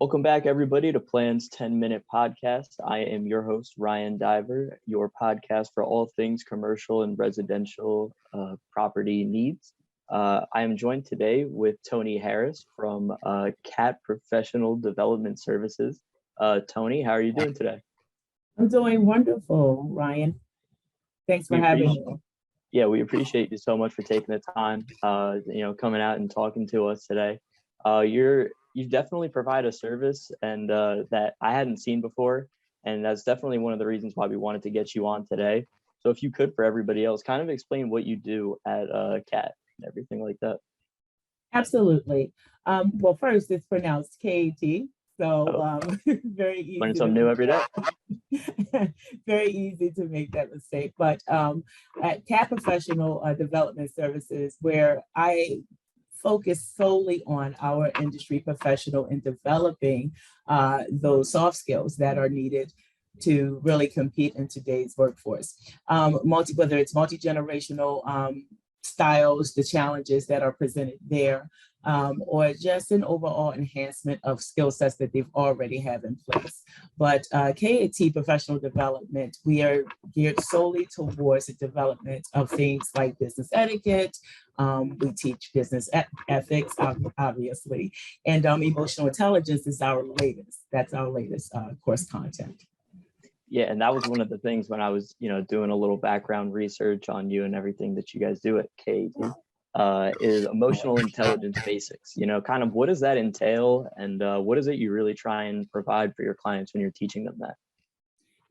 Welcome back, everybody, to Plan's 10-Minute Podcast. I am your host, Ryan Diver, your podcast for all things commercial and residential property needs. I am joined today with Toni Harris from CAT Professional Development Services. Toni, how are you doing today? I'm doing wonderful, Ryan. Thanks for having me. Yeah, we appreciate you so much for taking the time, coming out and talking to us today. You definitely provide a service and that I hadn't seen before, and that's definitely one of the reasons why we wanted to get you on today. So if you could, for everybody else, kind of explain what you do at CAT and everything like that. Absolutely. Well, first, it's pronounced KAT, so very easy. Learn something new every day. Very easy to make that mistake. But at CAT Professional Development Services, where I focus solely on our industry professional in developing those soft skills that are needed to really compete in today's workforce. Whether it's multi-generational styles, the challenges that are presented there, or just an overall enhancement of skill sets that they've already have in place. But KAT Professional Development, we are geared solely towards the development of things like business etiquette. We teach business ethics, obviously, and emotional intelligence is our latest. That's our latest course content. Yeah, and that was one of the things when I was, doing a little background research on you and everything that you guys do at KAT. Is emotional intelligence basics. Kind of what does that entail, and what is it you really try and provide for your clients when you're teaching them that?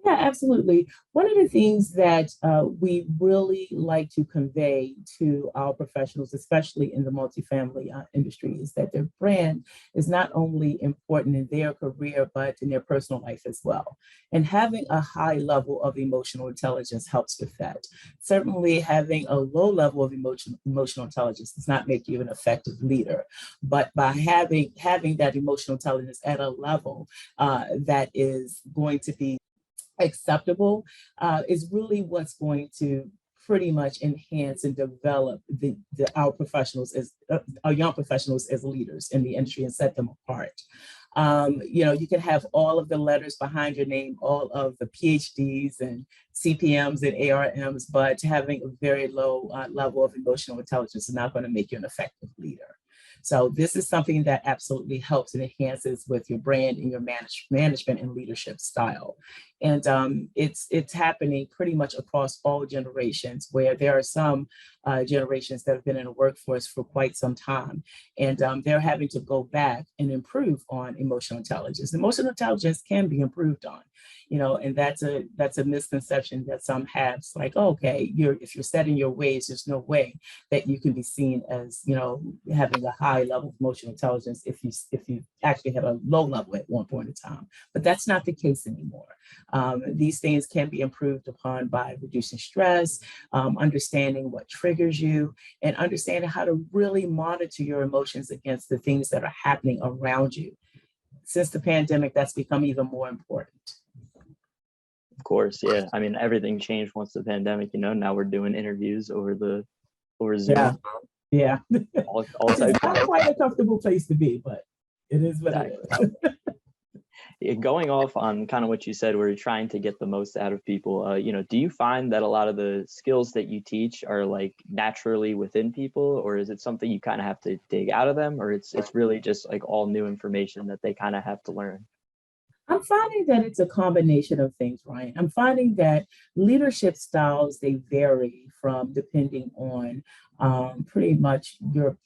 Yeah, absolutely. One of the things that we really like to convey to our professionals, especially in the multifamily industry, is that their brand is not only important in their career, but in their personal life as well. And having a high level of emotional intelligence helps with that. Certainly, having a low level of emotional intelligence does not make you an effective leader. But by having that emotional intelligence at a level that is going to be acceptable is really what's going to pretty much enhance and develop our professionals as our young professionals as leaders in the industry and set them apart. You can have all of the letters behind your name, all of the PhDs and CPMs and ARMs, but having a very low level of emotional intelligence is not going to make you an effective leader. So this is something that absolutely helps and enhances with your brand and your management and leadership style. And it's happening pretty much across all generations, where there are some generations that have been in the workforce for quite some time, and they're having to go back and improve on emotional intelligence. Emotional intelligence can be improved on, and that's a misconception that some have. It's like, oh, okay, if you're set in your ways, there's no way that you can be seen as, having a high level of emotional intelligence if you actually had a low level at one point in time. But that's not the case anymore. These things can be improved upon by reducing stress, understanding what triggers you, and understanding how to really monitor your emotions against the things that are happening around you. Since the pandemic, that's become even more important. Of course, yeah. I mean, everything changed once the pandemic. Now we're doing interviews over Zoom. Yeah. All It's not quite a comfortable place to be, but it is what it is. Going off on kind of what you said, where you're trying to get the most out of people, do you find that a lot of the skills that you teach are like naturally within people, or is it something you kind of have to dig out of them, or it's really just like all new information that they kind of have to learn? I'm finding that it's a combination of things, Ryan. I'm finding that leadership styles, they vary from depending on pretty much your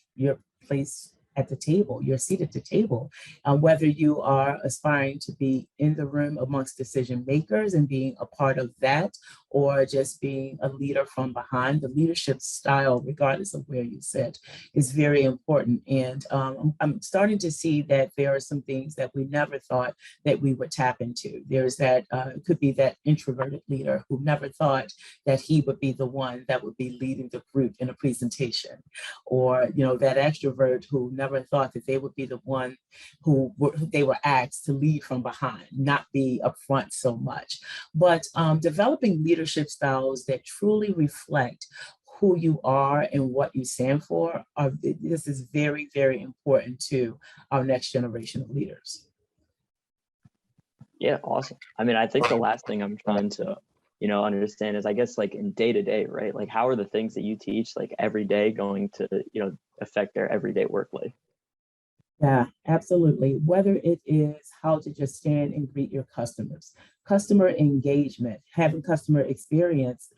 place at the table, your seat at the table, whether you are aspiring to be in the room amongst decision makers and being a part of that, or just being a leader from behind. The leadership style, regardless of where you sit, is very important. And I'm starting to see that there are some things that we never thought that we would tap into. There's that, could be that introverted leader who never thought that he would be the one that would be leading the group in a presentation, or, that extrovert who never thought that they would be the one who they were asked to lead from behind, not be upfront so much. But developing leadership styles that truly reflect who you are and what you stand for, this is very, very important to our next generation of leaders. Yeah, awesome. I mean, I think the last thing I'm trying to, understand is, I guess, like in day to day, right? Like, how are the things that you teach like every day going to, affect their everyday work life? Yeah, absolutely. Whether it is how to just stand and greet your customers, customer engagement, having customer experience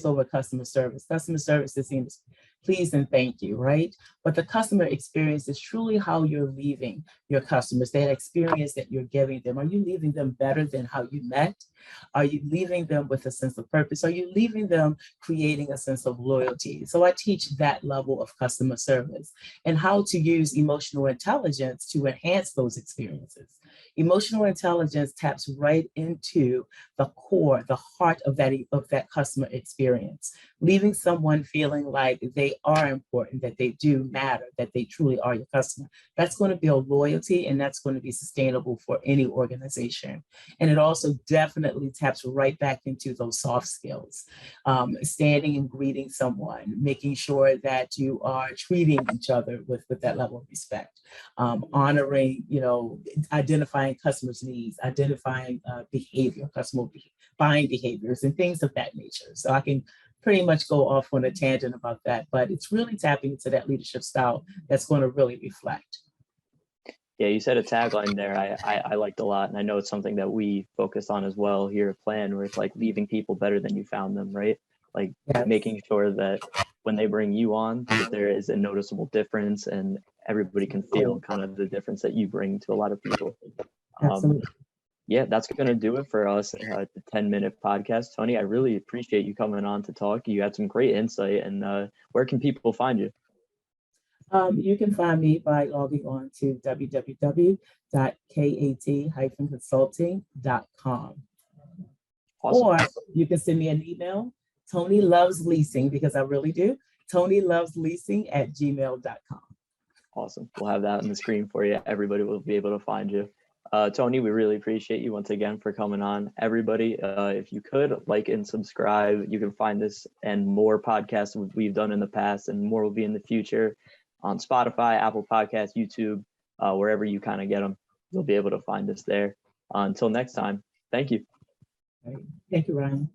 over customer service. Customer service is seen as please and thank you, right? But the customer experience is truly how you're leaving your customers, that experience that you're giving them. Are you leaving them better than how you met? Are you leaving them with a sense of purpose? Are you leaving them creating a sense of loyalty? So I teach that level of customer service and how to use emotional intelligence to enhance those experiences. Emotional intelligence taps right into the core, the heart of that customer experience, leaving someone feeling like they are important, that they do matter, that they truly are your customer. That's going to build loyalty and that's going to be sustainable for any organization. And it also definitely taps right back into those soft skills, standing and greeting someone, making sure that you are treating each other with that level of respect, honoring, identifying customers' needs, identifying behavior, buying behaviors, and things of that nature. So I can pretty much go off on a tangent about that, but it's really tapping into that leadership style that's going to really reflect. Yeah, you said a tagline there I liked a lot, and I know it's something that we focus on as well here at Plan, where it's like leaving people better than you found them, right? Like Yes, making sure that when they bring you on, that there is a noticeable difference, and everybody can feel kind of the difference that you bring to a lot of people. Um, absolutely. yeah, that's gonna do it for us. The 10-minute podcast, Tony. I really appreciate you coming on to talk. You had some great insight, and where can people find you? You can find me by logging on to www.kat-consulting.com. Awesome. Or you can send me an email, Tony Loves Leasing, because I really do, Tony Loves Leasing at gmail.com. Awesome. We'll have that on the screen for you. Everybody will be able to find you. Tony, we really appreciate you once again for coming on. Everybody, if you could like and subscribe, you can find this and more podcasts we've done in the past, and more will be in the future on Spotify, Apple Podcasts, YouTube, wherever you kind of get them. You'll be able to find us there. Until next time, thank you. Right. Thank you, Ryan.